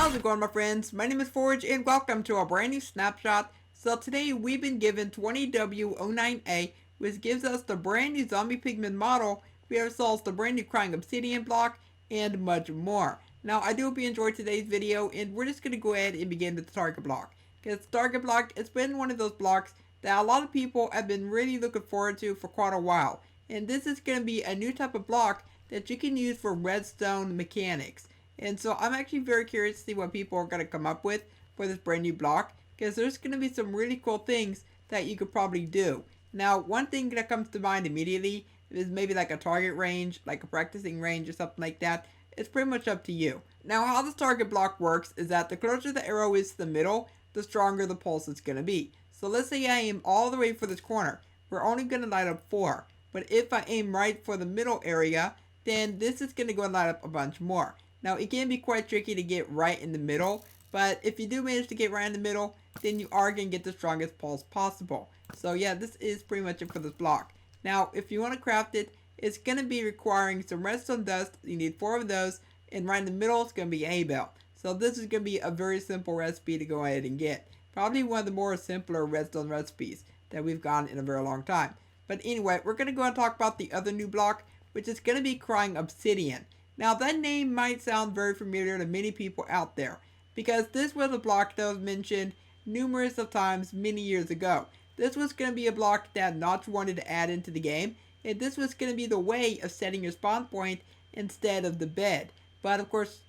How's it going, my friends? My name is Forge and welcome to a brand new snapshot. So today we've been given 20W09A, which gives us the brand new Zombie Pigmen model. We have ourselves the brand new Crying Obsidian block and much more. Now I do hope you enjoyed today's video, and we're just going to go ahead and begin with the Target Block. Because Target Block has been one of those blocks that a lot of people have been really looking forward to for quite a while. And this is going to be a new type of block that you can use for redstone mechanics. And so I'm actually very curious to see what people are going to come up with for this brand new block, because there's going to be some really cool things that you could probably do. Now, one thing that comes to mind immediately is maybe like a target range, like a practicing range or something like that. It's pretty much up to you. Now, how this target block works is that the closer the arrow is to the middle, the stronger the pulse is going to be. So let's say I aim all the way for this corner. We're only going to light up 4. But if I aim right for the middle area, then this is going to go and light up a bunch more. Now, it can be quite tricky to get right in the middle, but if you do manage to get right in the middle, then you are going to get the strongest pulse possible. So yeah, this is pretty much it for this block. Now, if you want to craft it, it's going to be requiring some redstone dust. You need 4 of those, and right in the middle, it's going to be hay bale. So this is going to be a very simple recipe to go ahead and get. Probably one of the more simpler redstone recipes that we've gotten in a very long time. But anyway, we're going to go and talk about the other new block, which is going to be Crying Obsidian. Now, that name might sound very familiar to many people out there, because this was a block that was mentioned numerous of times many years ago. This was going to be a block that Notch wanted to add into the game, and this was going to be the way of setting your spawn point instead of the bed. But of course,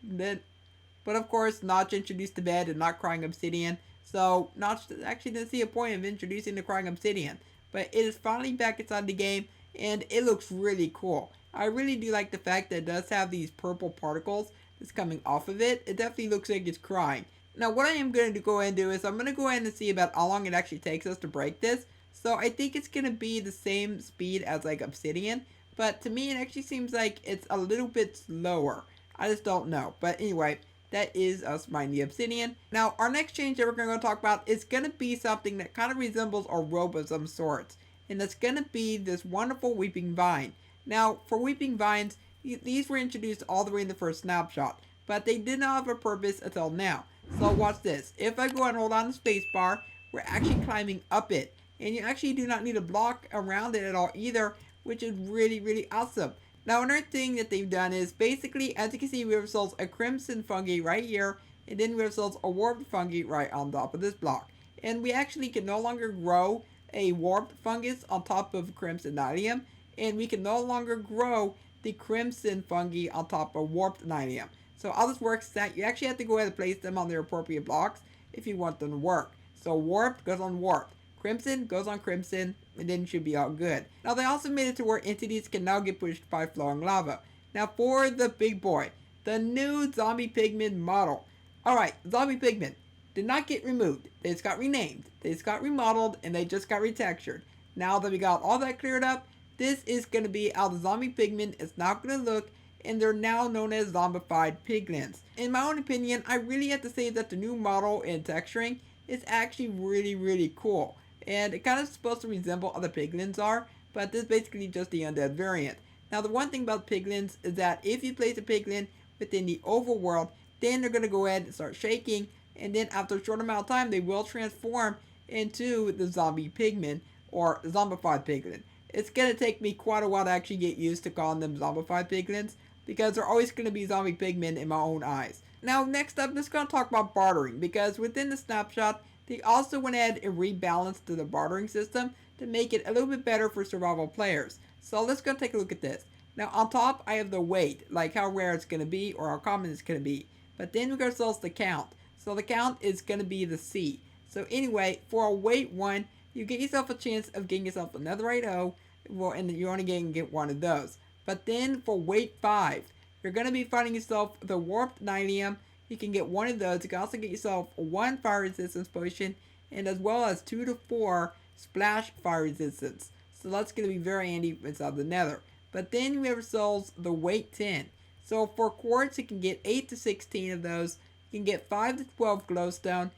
Notch introduced the bed and not Crying Obsidian, so Notch actually didn't see a point of introducing the Crying Obsidian. But it is finally back inside the game, and it looks really cool. I really do like the fact that it does have these purple particles that's coming off of it. It definitely looks like it's crying. Now, what I am going to go ahead and do is I'm going to go ahead and see about how long it actually takes us to break this. So I think it's going to be the same speed as like Obsidian, but to me it actually seems like it's a little bit slower. I just don't know. But anyway, that is us mining the Obsidian. Now, our next change that we're going to talk about is going to be something that kind of resembles a rope of some sorts. And that's going to be this wonderful Weeping Vine. Now, for Weeping Vines, these were introduced all the way in the first snapshot, but they did not have a purpose until now. So watch this. If I go and hold on the spacebar, we're actually climbing up it. And you actually do not need a block around it at all either, which is really, really awesome. Now, another thing that they've done is basically, as you can see, we have ourselves a crimson fungi right here, and then we have ourselves a warped fungi right on top of this block. And we actually can no longer grow a warped fungus on top of crimson nanium, and we can no longer grow the crimson fungi on top of warped nanium. So how this works is that you actually have to go ahead and place them on their appropriate blocks if you want them to work. So warped goes on warped, crimson goes on crimson, and then it should be all good. Now, they also made it to where entities can now get pushed by flowing lava. Now, for the big boy, the new Zombie Pigmen model. Alright, Zombie Pigmen did not get removed. They just got renamed. They just got remodeled, and they just got retextured. Now that we got all that cleared up, this is going to be how the Zombie Pigmen is now going to look, and they're now known as Zombified Piglins. In my own opinion, I really have to say that the new model and texturing is actually really, really cool. And it kind of supposed to resemble how the Piglins are, but this is basically just the undead variant. Now, the one thing about Piglins is that if you place a Piglin within the overworld, then they're going to go ahead and start shaking, and then after a short amount of time, they will transform into the Zombie Pigmen, or Zombified Piglin. It's going to take me quite a while to actually get used to calling them Zombified Piglins, because they're always going to be Zombie Pigmen in my own eyes. Now, next up, I'm just going to talk about bartering, because within the snapshot, they also went ahead and rebalanced the bartering system to make it a little bit better for survival players. So let's go take a look at this. Now, on top, I have the weight, like how rare it's going to be or how common it's going to be. But then we got ourselves the count. So the count is going to be the C. So anyway, for a weight 1, you get yourself a chance of getting yourself a netherite O, and you're only going to get one of those. But then for weight 5, you're going to be finding yourself the warped nanium. You can get one of those. You can also get yourself 1 fire resistance potion, and as well as 2 to 4 splash fire resistance. So that's going to be very handy inside the nether. But then we have ourselves the weight 10. So for quartz, you can get 8 to 16 of those. You can get 5 to 12 glowstone,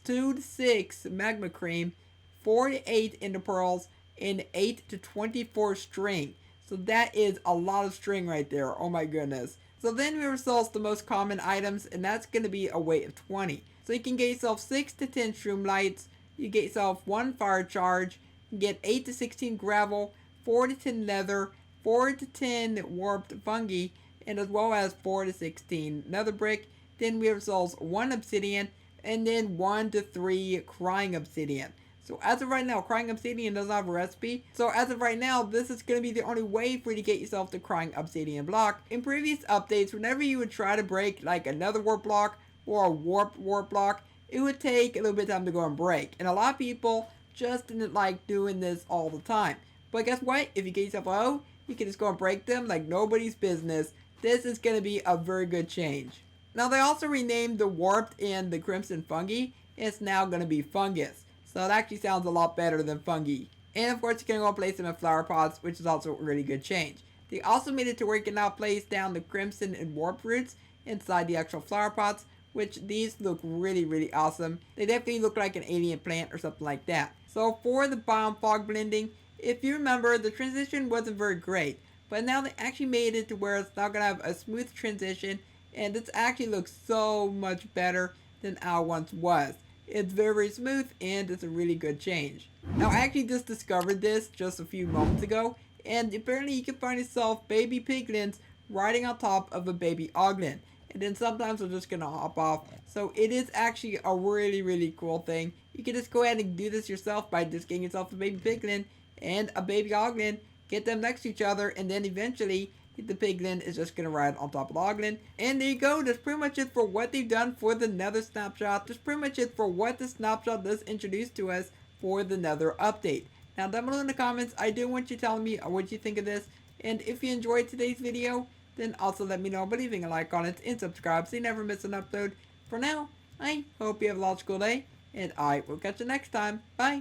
2 to 6 magma cream, 4 to 8 ender pearls, and 8 to 24 string. So that is a lot of string right there. Oh my goodness. So then we resolve the most common items, and that's going to be a weight of 20. So you can get yourself 6 to 10 shroom lights, you get yourself 1 fire charge, you get 8 to 16 gravel, 4 to 10 leather, 4 to 10 warped fungi, and as well as 4 to 16 nether brick. Then we resolve 1 obsidian, and then 1 to 3 crying obsidian. So as of right now, crying obsidian doesn't have a recipe. So as of right now, this is going to be the only way for you to get yourself the crying obsidian block. In previous updates, whenever you would try to break like another warp block or a warp block, it would take a little bit of time to go and break. And a lot of people just didn't like doing this all the time. But guess what? If you get yourself a hoe, you can just go and break them like nobody's business. This is going to be a very good change. Now they also renamed the warped and the crimson fungi. It's now going to be fungus. So it actually sounds a lot better than fungi. And of course you can go and place them in flower pots, which is also a really good change. They also made it to where you can now place down the crimson and warp roots inside the actual flower pots, which these look really awesome. They definitely look like an alien plant or something like that. So for the biome fog blending, if you remember, the transition wasn't very great. But now they actually made it to where it's now going to have a smooth transition, and it actually looks so much better than how it once was. It's very smooth, and it's a really good change. Now I actually just discovered this just a few moments ago, and apparently you can find yourself baby piglins riding on top of a baby oglin. And then sometimes they're just gonna hop off. So it is actually a really cool thing. You can just go ahead and do this yourself by just getting yourself a baby piglin and a baby oglin, get them next to each other, and then eventually the piglin is just gonna ride on top of the oglin. And there you go. That's pretty much it for what they've done for the nether snapshot. That's pretty much it for what the snapshot does introduce to us for the nether update. Now down below in the comments, I do want you telling me what you think of this. And if you enjoyed today's video, then also let me know by leaving a like on it and subscribe so you never miss an upload. For now, I hope you have a logical day, and I will catch you next time. Bye!